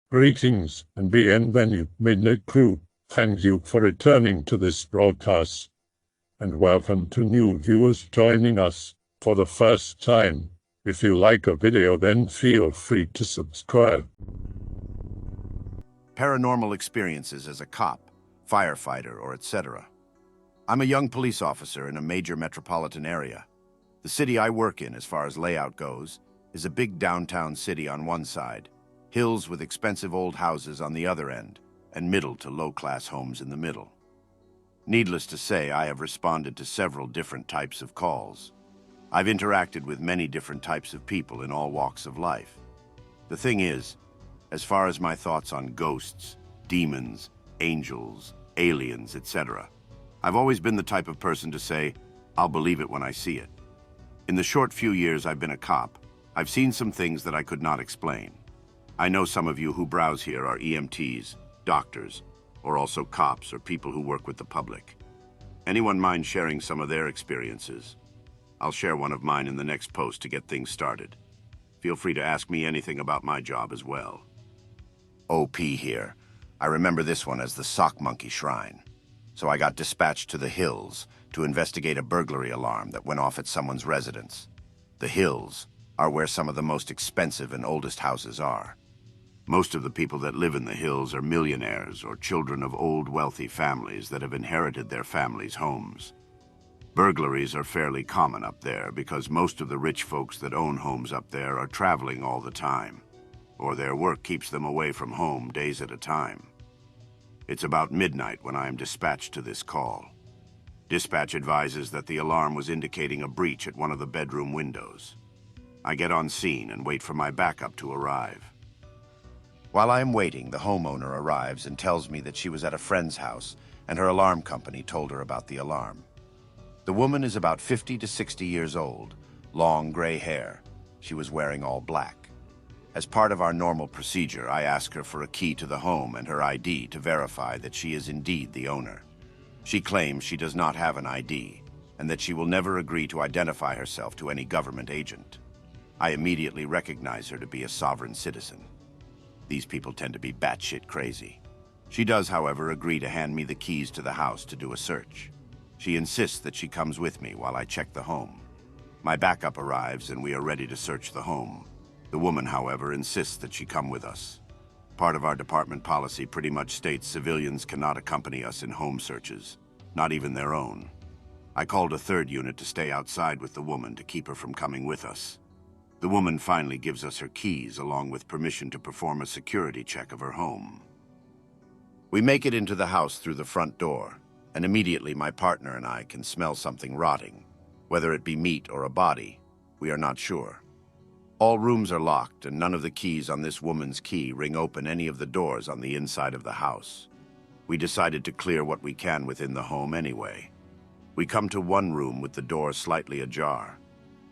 Greetings and bienvenue, Midnight Crew. Thank you for returning to this broadcast, and welcome to new viewers joining us for the first time. If you like a video, then feel free to subscribe. Paranormal experiences as a cop, firefighter, or etc. I'm a young police officer in a major metropolitan area. The city I work in, as far as layout goes, is a big downtown city on one side, hills with expensive old houses on the other end, and middle to low-class homes in the middle. Needless to say, I have responded to several different types of calls. I've interacted with many different types of people in all walks of life. The thing is, as far as my thoughts on ghosts, demons, angels, aliens, etc., I've always been the type of person to say, I'll believe it when I see it. In the short few years I've been a cop, I've seen some things that I could not explain. I know some of you who browse here are EMTs, doctors, or also cops or people who work with the public. Anyone mind sharing some of their experiences? I'll share one of mine in the next post to get things started. Feel free to ask me anything about my job as well. OP here. I remember this one as the Sock Monkey Shrine. So I got dispatched to the hills to investigate a burglary alarm that went off at someone's residence. The hills are where some of the most expensive and oldest houses are. Most of the people that live in the hills are millionaires or children of old wealthy families that have inherited their families' homes. Burglaries are fairly common up there because most of the rich folks that own homes up there are traveling all the time, or their work keeps them away from home days at a time. It's about midnight when I am dispatched to this call. Dispatch advises that the alarm was indicating a breach at one of the bedroom windows. I get on scene and wait for my backup to arrive. While I am waiting, the homeowner arrives and tells me that she was at a friend's house and her alarm company told her about the alarm. The woman is about 50 to 60 years old, long gray hair. She was wearing all black. As part of our normal procedure, I ask her for a key to the home and her ID to verify that she is indeed the owner. She claims she does not have an ID and that she will never agree to identify herself to any government agent. I immediately recognize her to be a sovereign citizen. These people tend to be batshit crazy. She does, however, agree to hand me the keys to the house to do a search. She insists that she comes with me while I check the home. My backup arrives and we are ready to search the home. The woman, however, insists that she come with us. Part of our department policy pretty much states civilians cannot accompany us in home searches, not even their own. I called a third unit to stay outside with the woman to keep her from coming with us. The woman finally gives us her keys along with permission to perform a security check of her home. We make it into the house through the front door, and immediately my partner and I can smell something rotting. Whether it be meat or a body, we are not sure. All rooms are locked, and none of the keys on this woman's key ring open any of the doors on the inside of the house. We decided to clear what we can within the home anyway. We come to one room with the door slightly ajar.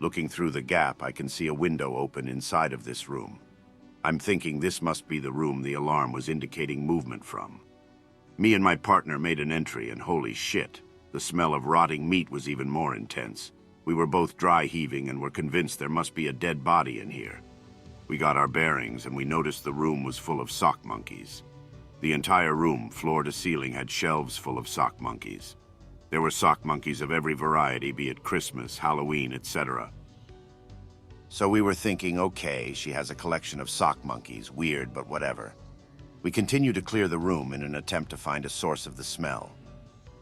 Looking through the gap, I can see a window open inside of this room. I'm thinking this must be the room the alarm was indicating movement from. Me and my partner made an entry, and holy shit, the smell of rotting meat was even more intense. We were both dry heaving and were convinced there must be a dead body in here. We got our bearings and we noticed the room was full of sock monkeys. The entire room, floor to ceiling, had shelves full of sock monkeys. There were sock monkeys of every variety, be it Christmas, Halloween, etc. So we were thinking, okay, she has a collection of sock monkeys, weird but whatever. We continue to clear the room in an attempt to find a source of the smell.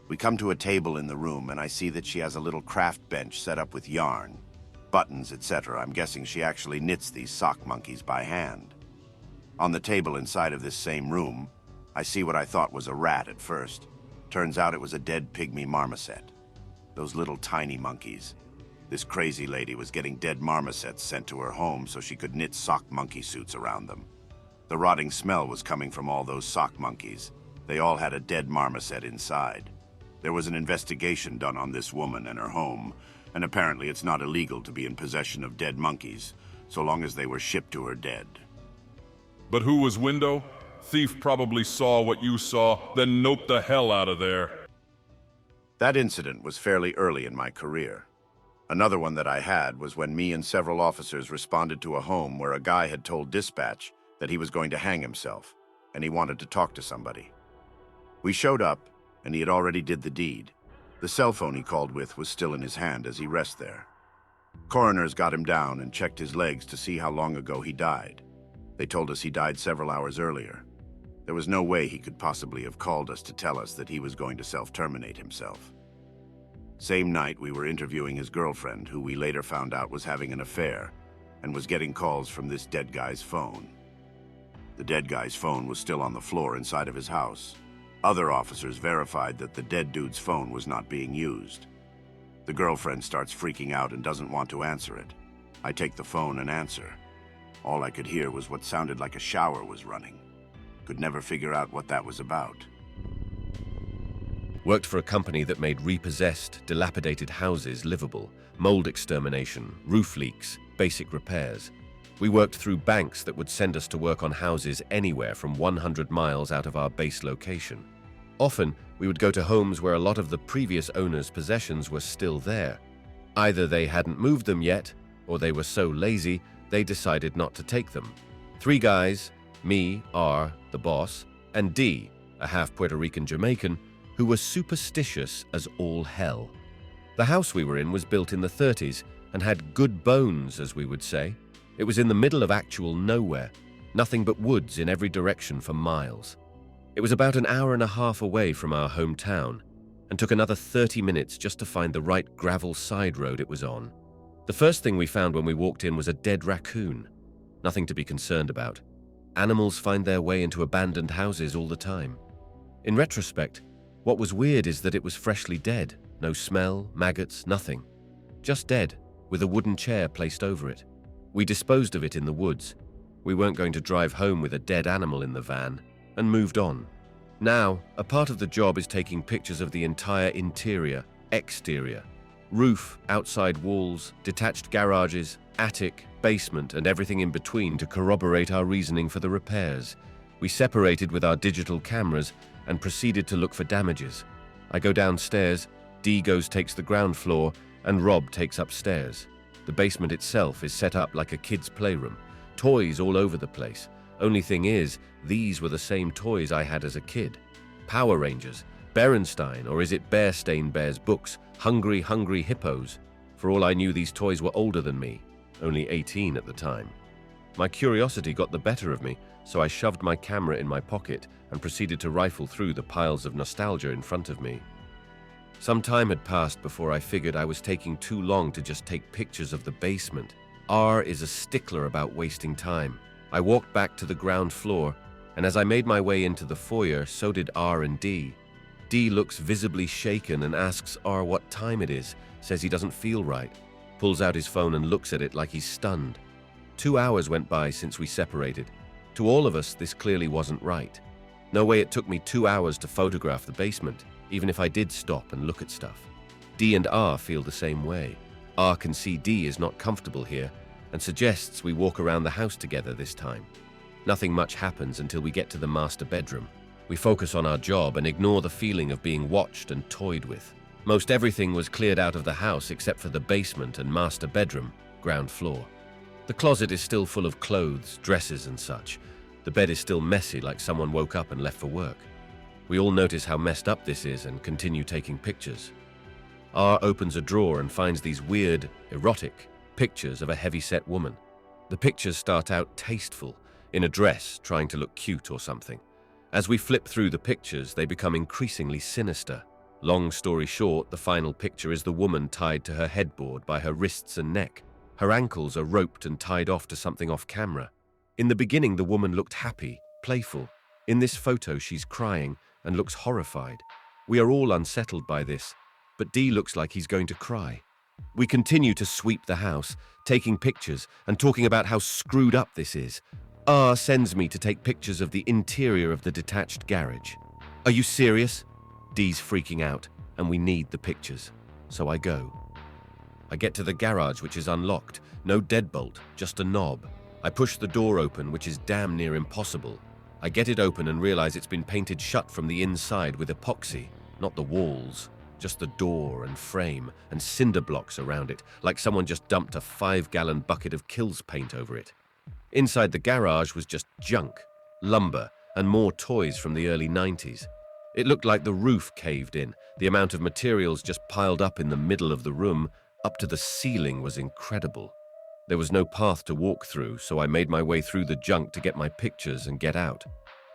We come to a table in the room and I see that she has a little craft bench set up with yarn, buttons, etc. I'm guessing she actually knits these sock monkeys by hand. On the table inside of this same room, I see what I thought was a rat at first. Turns out it was a dead pygmy marmoset. Those little tiny monkeys. This crazy lady was getting dead marmosets sent to her home so she could knit sock monkey suits around them. The rotting smell was coming from all those sock monkeys. They all had a dead marmoset inside. There was an investigation done on this woman and her home, and apparently it's not illegal to be in possession of dead monkeys, so long as they were shipped to her dead. But who was window? Thief probably saw what you saw, then noped the hell out of there. That incident was fairly early in my career. Another one that I had was when me and several officers responded to a home where a guy had told dispatch that he was going to hang himself, and he wanted to talk to somebody. We showed up, and he had already did the deed. The cell phone he called with was still in his hand as he rests there. Coroners got him down and checked his legs to see how long ago he died. They told us he died several hours earlier. There was no way he could possibly have called us to tell us that he was going to self-terminate himself. Same night, we were interviewing his girlfriend, who we later found out was having an affair and was getting calls from this dead guy's phone. The dead guy's phone was still on the floor inside of his house. Other officers verified that the dead dude's phone was not being used. The girlfriend starts freaking out and doesn't want to answer it. I take the phone and answer. All I could hear was what sounded like a shower was running. Could never figure out what that was about. Worked for a company that made repossessed, dilapidated houses livable, mold extermination, roof leaks, basic repairs. We worked through banks that would send us to work on houses anywhere from 100 miles out of our base location. Often, we would go to homes where a lot of the previous owner's possessions were still there. Either they hadn't moved them yet, or they were so lazy, they decided not to take them. 3 guys, me, R, the boss, and D, a half Puerto Rican Jamaican, who were superstitious as all hell. The house we were in was built in the 30s and had good bones, as we would say. It was in the middle of actual nowhere, nothing but woods in every direction for miles. It was about an hour and a half away from our hometown, and took another 30 minutes just to find the right gravel side road it was on. The first thing we found when we walked in was a dead raccoon. Nothing to be concerned about. Animals find their way into abandoned houses all the time. In retrospect, what was weird is that it was freshly dead. No smell, maggots, nothing. Just dead, with a wooden chair placed over it. We disposed of it in the woods. We weren't going to drive home with a dead animal in the van, and moved on. Now, a part of the job is taking pictures of the entire interior, exterior, roof, outside walls, detached garages, attic, basement, and everything in between to corroborate our reasoning for the repairs. We separated with our digital cameras and proceeded to look for damages. I go downstairs, D takes the ground floor, and Rob takes upstairs. The basement itself is set up like a kid's playroom. Toys all over the place. Only thing is, these were the same toys I had as a kid. Power Rangers, Berenstein, or is it Bearstein Bear's books, Hungry, Hungry Hippos? For all I knew, these toys were older than me, only 18 at the time. My curiosity got the better of me, so I shoved my camera in my pocket and proceeded to rifle through the piles of nostalgia in front of me. Some time had passed before I figured I was taking too long to just take pictures of the basement. R is a stickler about wasting time. I walked back to the ground floor, and as I made my way into the foyer, so did R and D. D looks visibly shaken and asks R what time it is, says he doesn't feel right, pulls out his phone and looks at it like he's stunned. 2 hours went by since we separated. To all of us, this clearly wasn't right. No way it took me 2 hours to photograph the basement, even if I did stop and look at stuff. D and R feel the same way. R can see D is not comfortable here and suggests we walk around the house together this time. Nothing much happens until we get to the master bedroom. We focus on our job and ignore the feeling of being watched and toyed with. Most everything was cleared out of the house except for the basement and master bedroom, ground floor. The closet is still full of clothes, dresses and such. The bed is still messy, like someone woke up and left for work. We all notice how messed up this is and continue taking pictures. R opens a drawer and finds these weird, erotic pictures of a heavy-set woman. The pictures start out tasteful, in a dress, trying to look cute or something. As we flip through the pictures, they become increasingly sinister. Long story short, the final picture is the woman tied to her headboard by her wrists and neck. Her ankles are roped and tied off to something off camera. In the beginning, the woman looked happy, playful. In this photo, she's crying and looks horrified. We are all unsettled by this, but D looks like he's going to cry. We continue to sweep the house, taking pictures and talking about how screwed up this is. R sends me to take pictures of the interior of the detached garage. Are you serious? D's freaking out, and we need the pictures. So I go. I get to the garage, which is unlocked. No deadbolt, just a knob. I push the door open, which is damn near impossible. I get it open and realize it's been painted shut from the inside with epoxy, not the walls. Just the door and frame and cinder blocks around it, like someone just dumped a 5-gallon bucket of Kills paint over it. Inside the garage was just junk, lumber, and more toys from the early 90s. It looked like the roof caved in. The amount of materials just piled up in the middle of the room, up to the ceiling, was incredible. There was no path to walk through, so I made my way through the junk to get my pictures and get out.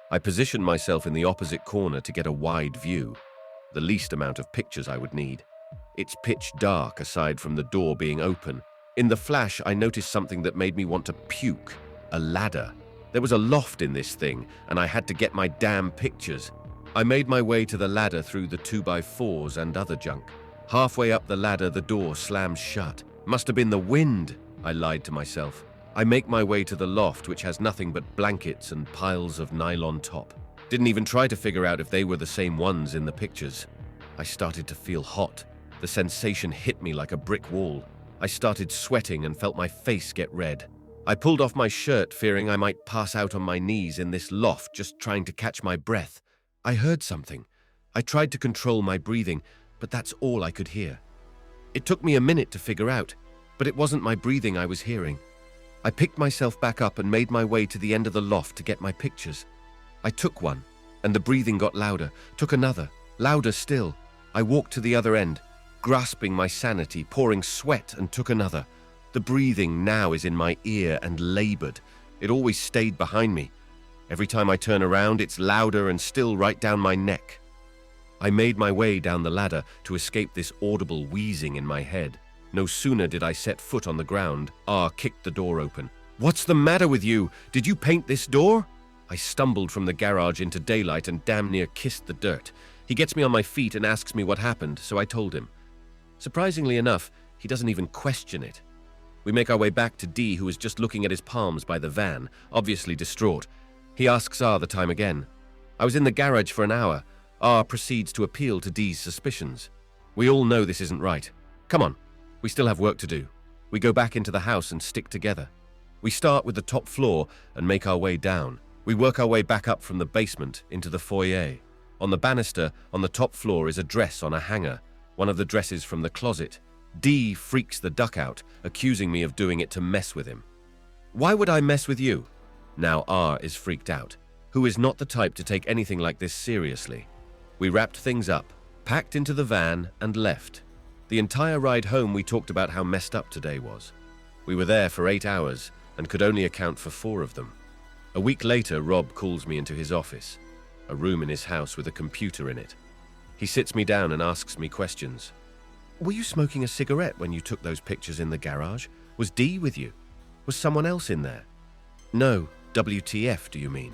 I positioned myself in the opposite corner to get a wide view, the least amount of pictures I would need. It's pitch dark aside from the door being open. In the flash, I noticed something that made me want to puke. A ladder. There was a loft in this thing, and I had to get my damn pictures. I made my way to the ladder through the 2x4s and other junk. Halfway up the ladder, the door slammed shut. Must have been the wind, I lied to myself. I make my way to the loft, which has nothing but blankets and piles of nylon top. Didn't even try to figure out if they were the same ones in the pictures. I started to feel hot. The sensation hit me like a brick wall. I started sweating and felt my face get red. I pulled off my shirt, fearing I might pass out on my knees in this loft, just trying to catch my breath. I heard something. I tried to control my breathing, but that's all I could hear. It took me a minute to figure out, but it wasn't my breathing I was hearing. I picked myself back up and made my way to the end of the loft to get my pictures. I took one, and the breathing got louder, took another, louder still. I walked to the other end, grasping my sanity, pouring sweat, and took another. The breathing now is in my ear and labored. It always stayed behind me. Every time I turn around, it's louder and still right down my neck. I made my way down the ladder to escape this audible wheezing in my head. No sooner did I set foot on the ground, R kicked the door open. "What's the matter with you? Did you paint this door?" I stumbled from the garage into daylight and damn near kissed the dirt. He gets me on my feet and asks me what happened, so I told him. Surprisingly enough, he doesn't even question it. We make our way back to D, who is just looking at his palms by the van, obviously distraught. He asks R the time again. I was in the garage for an hour. R proceeds to appeal to D's suspicions. We all know this isn't right. Come on, we still have work to do. We go back into the house and stick together. We start with the top floor and make our way down. We work our way back up from the basement into the foyer. On the banister on the top floor is a dress on a hanger, one of the dresses from the closet. D freaks the duck out, accusing me of doing it to mess with him. Why would I mess with you? Now R is freaked out, who is not the type to take anything like this seriously. We wrapped things up, packed into the van, and left. The entire ride home we talked about how messed up today was. We were there for 8 hours and could only account for 4 of them. A week later, Rob calls me into his office, a room in his house with a computer in it. He sits me down and asks me questions. Were you smoking a cigarette when you took those pictures in the garage? Was D with you? Was someone else in there? No, WTF do you mean?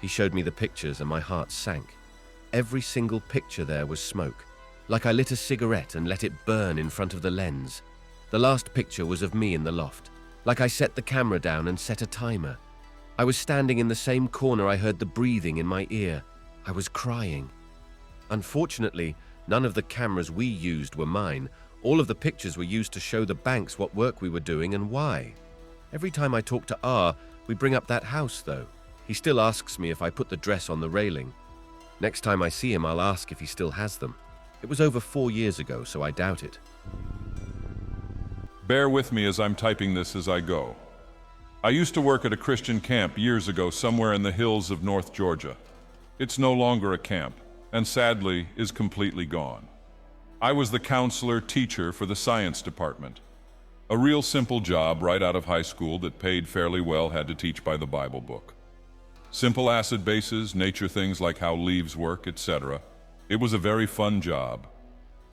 He showed me the pictures and my heart sank. Every single picture there was smoke, like I lit a cigarette and let it burn in front of the lens. The last picture was of me in the loft, like I set the camera down and set a timer. I was standing in the same corner I heard the breathing in my ear. I was crying. Unfortunately, none of the cameras we used were mine. All of the pictures were used to show the banks what work we were doing and why. Every time I talk to R, we bring up that house, though. He still asks me if I put the dress on the railing. Next time I see him, I'll ask if he still has them. It was over 4 years ago, so I doubt it. Bear with me as I'm typing this as I go. I used to work at a Christian camp years ago somewhere in the hills of North Georgia. It's no longer a camp, and sadly is completely gone. I was the counselor teacher for the science department. A real simple job right out of high school that paid fairly well, had to teach by the Bible book. Simple acid bases, nature things like how leaves work, etc. It was a very fun job.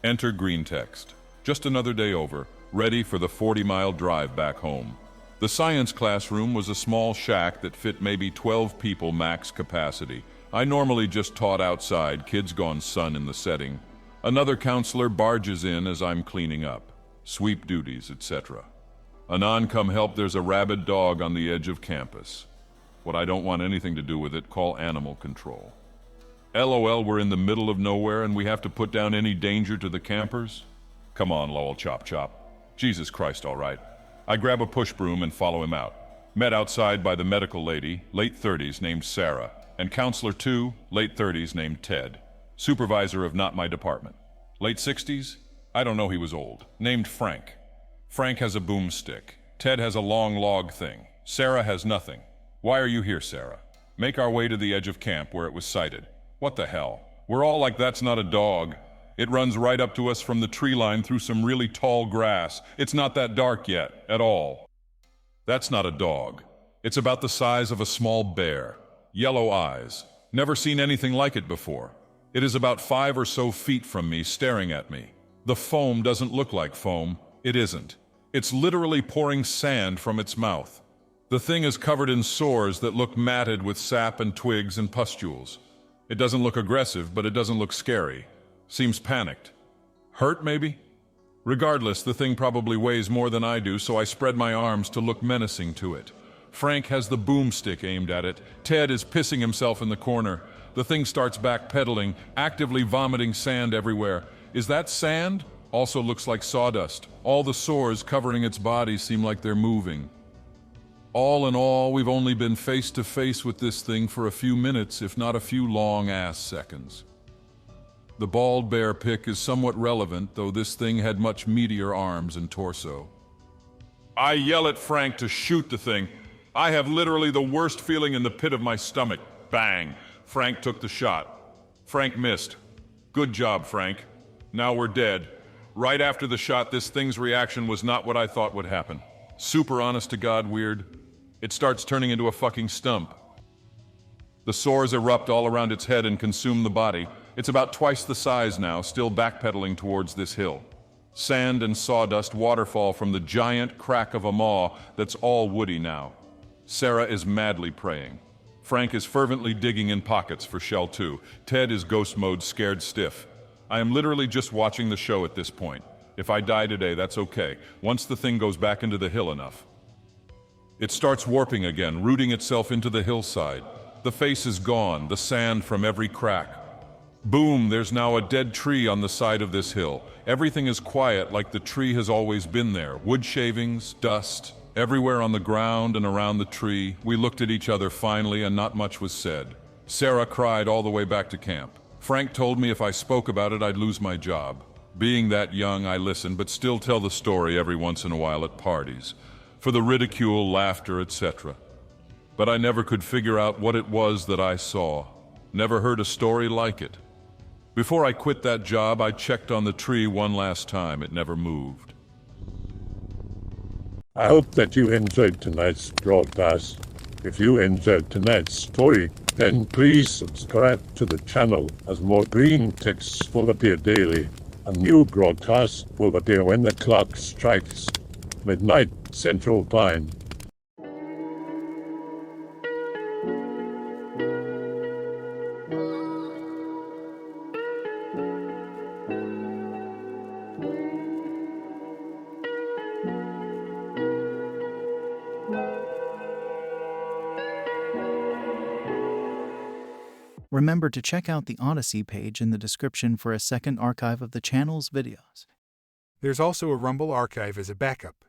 Enter Greentext. Just another day over, ready for the 40-mile drive back home. The science classroom was a small shack that fit maybe 12 people max capacity. I normally just taught outside, kids gone sun in the setting. Another counselor barges in as I'm cleaning up, sweep duties, etc. Anon come help, there's a rabid dog on the edge of campus. What I don't want anything to do with it, call animal control. LOL, we're in the middle of nowhere and we have to put down any danger to the campers? Come on, Lowell, chop chop. Jesus Christ, all right. I grab a push broom and follow him out. Met outside by the medical lady, late 30s, named Sarah, and counselor 2, late 30s, named Ted. Supervisor of not my department. Late 60s? I don't know, he was old. Named Frank. Frank has a boomstick. Ted has a long log thing. Sarah has nothing. Why are you here, Sarah? Make our way to the edge of camp where it was sighted. What the hell? We're all like, that's not a dog. It runs right up to us from the tree line through some really tall grass. It's not that dark yet, at all. That's not a dog. It's about the size of a small bear. Yellow eyes. Never seen anything like it before. It is about 5 or so feet from me, staring at me. The foam doesn't look like foam. It isn't. It's literally pouring sand from its mouth. The thing is covered in sores that look matted with sap and twigs and pustules. It doesn't look aggressive, but it doesn't look scary. Seems panicked. Hurt, maybe? Regardless, the thing probably weighs more than I do, so I spread my arms to look menacing to it. Frank has the boomstick aimed at it. Ted is pissing himself in the corner. The thing starts backpedaling, actively vomiting sand everywhere. Is that sand? Also looks like sawdust. All the sores covering its body seem like they're moving. All in all, we've only been face to face with this thing for a few minutes, if not a few long-ass seconds. The bald bear pic is somewhat relevant, though this thing had much meatier arms and torso. I yell at Frank to shoot the thing. I have literally the worst feeling in the pit of my stomach. Bang! Frank took the shot. Frank missed. Good job, Frank. Now we're dead. Right after the shot, this thing's reaction was not what I thought would happen. Super honest to God weird. It starts turning into a fucking stump. The sores erupt all around its head and consume the body. It's about twice the size now, still backpedaling towards this hill. Sand and sawdust waterfall from the giant crack of a maw that's all woody now. Sarah is madly praying. Frank is fervently digging in pockets for shell 2. Ted is ghost mode, scared stiff. I am literally just watching the show at this point. If I die today, that's okay, once the thing goes back into the hill enough. It starts warping again, rooting itself into the hillside. The face is gone, the sand from every crack. Boom, there's now a dead tree on the side of this hill. Everything is quiet like the tree has always been there. Wood shavings, dust, everywhere on the ground and around the tree. We looked at each other finally and not much was said. Sarah cried all the way back to camp. Frank told me if I spoke about it, I'd lose my job. Being that young, I listened, but still tell the story every once in a while at parties. For the ridicule, laughter, etc. But I never could figure out what it was that I saw. Never heard a story like it. Before I quit that job, I checked on the tree one last time. It never moved. I hope that you enjoyed tonight's broadcast. If you enjoyed tonight's story, then please subscribe to the channel as more green texts will appear daily. A new broadcast will appear when the clock strikes midnight Central Time. Remember to check out the Odyssey page in the description for a second archive of the channel's videos. There's also a Rumble archive as a backup.